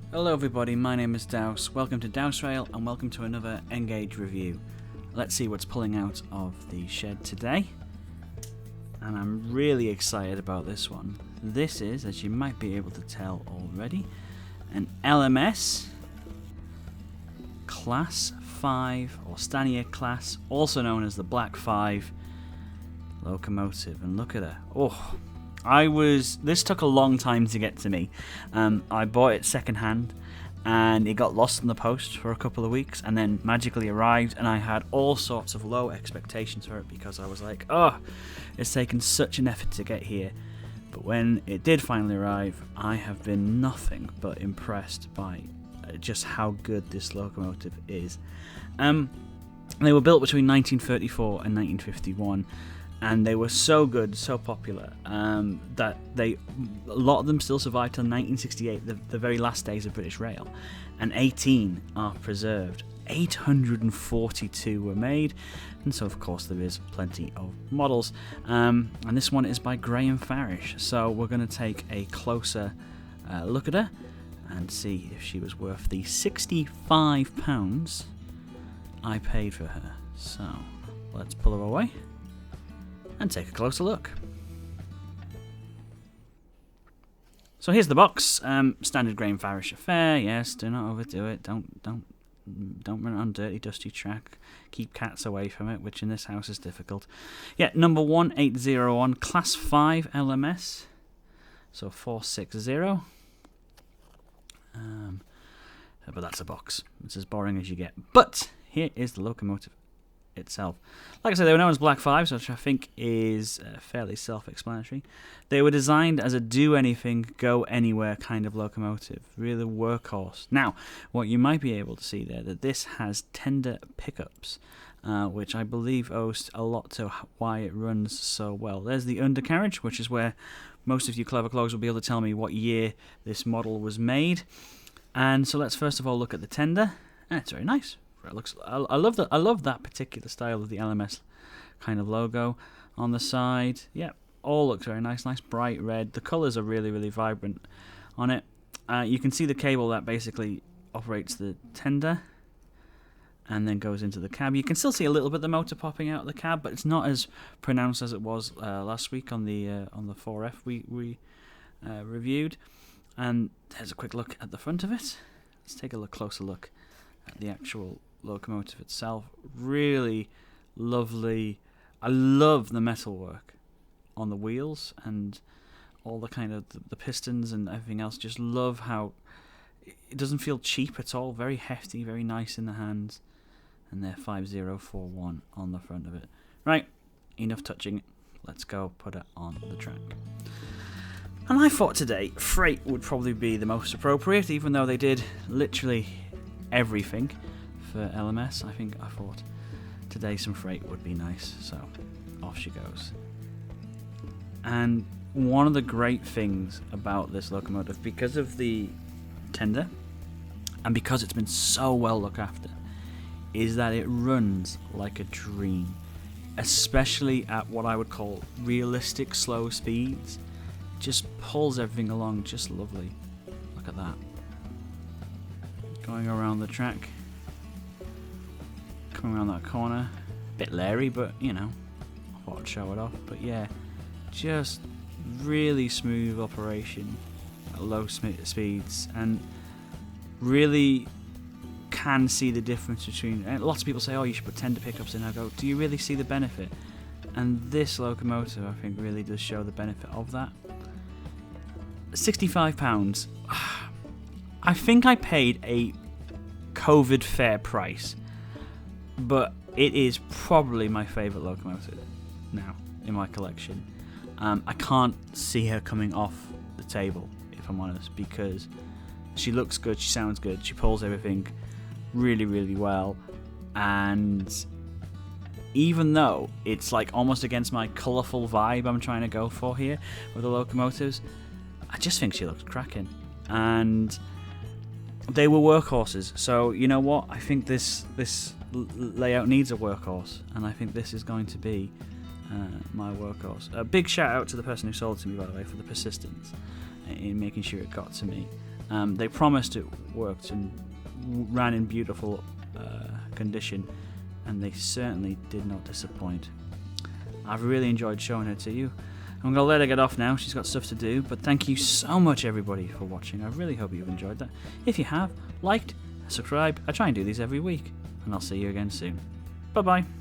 Hello everybody, my name is Douse. Welcome to Douse Rail and welcome to another Engage review. Let's see what's pulling out of the shed today. And I'm really excited about this one. This is, as you might be able to tell already, an LMS Class 5 or Stanier class, also known as the Black 5 locomotive. And look at her. This took a long time to get to me. I bought it secondhand and it got lost in the post for a couple of weeks and then magically arrived, and I had all sorts of low expectations for it because I was like, it's taken such an effort to get here. But when it did finally arrive, I have been nothing but impressed by just how good this locomotive is. They were built between 1934 and 1951. And they were so good, so popular, that a lot of them still survived till 1968, the very last days of British Rail, and 18 are preserved. 842 were made, and so of course there is plenty of models. And this one is by Graham Farish, so we're going to take a closer look at her and see if she was worth the £65 I paid for her. So let's pull her away and take a closer look. So here's the box. Standard Graham Farish affair. Yes, do not overdo it. Don't run it on dirty, dusty track. Keep cats away from it, which in this house is difficult. Yeah, number 1801, Class 5 LMS. So 460. But that's a box. It's as boring as you get. But here is the locomotive itself. Like I said, they were known as Black 5s, which I think is fairly self-explanatory. They were designed as a do-anything, go-anywhere kind of locomotive, really workhorse. Now, what you might be able to see there, that this has tender pickups, which I believe owes a lot to why it runs so well. There's the undercarriage, which is where most of you clever clogs will be able to tell me what year this model was made. And so let's first of all look at the tender. And it's very nice. It looks. I love that. I love that particular style of the LMS kind of logo on the side. Yeah, all looks very nice. Nice bright red. The colours are really, really vibrant on it. You can see the cable that basically operates the tender and then goes into the cab. You can still see a little bit of the motor popping out of the cab, but it's not as pronounced as it was last week on the 4F we reviewed. And there's a quick look at the front of it. Let's take a closer look at the actual locomotive itself. Really lovely. I love the metalwork on the wheels and all the kind of the pistons and everything else. Just love how it doesn't feel cheap at all. Very hefty, very nice in the hands. And they're 5041 on the front of it. Right, enough touching. Let's go put it on the track. And I thought today freight would probably be the most appropriate, even though they did literally everything for LMS. I thought today some freight would be nice, so off she goes. And one of the great things about this locomotive, because of the tender and because it's been so well looked after, is that it runs like a dream, especially at what I would call realistic slow speeds. Just pulls everything along just lovely. Look at that. Going around the track, coming around that corner, bit leery, but you know, I thought I'd show it off. But yeah, just really smooth operation at low speeds, and really can see the difference between. And lots of people say, "Oh, you should put tender pickups in." I go, "Do you really see the benefit?" And this locomotive, I think, really does show the benefit of that. £65. I think I paid a COVID fair price, but it is probably my favourite locomotive now in my collection. I can't see her coming off the table, if I'm honest, because she looks good, she sounds good, she pulls everything really, really well, and even though it's like almost against my colourful vibe I'm trying to go for here with the locomotives, I just think she looks cracking. And they were workhorses, so you know what? I think this layout needs a workhorse, and I think this is going to be my workhorse. A big shout out to the person who sold it to me, by the way, for the persistence in making sure it got to me. They promised it worked and ran in beautiful condition, and they certainly did not disappoint. I've really enjoyed showing her to you. I'm going to let her get off now, she's got stuff to do, but thank you so much everybody for watching. I really hope you've enjoyed that. If you have, liked, subscribe. I try and do these every week, and I'll see you again soon. Bye bye.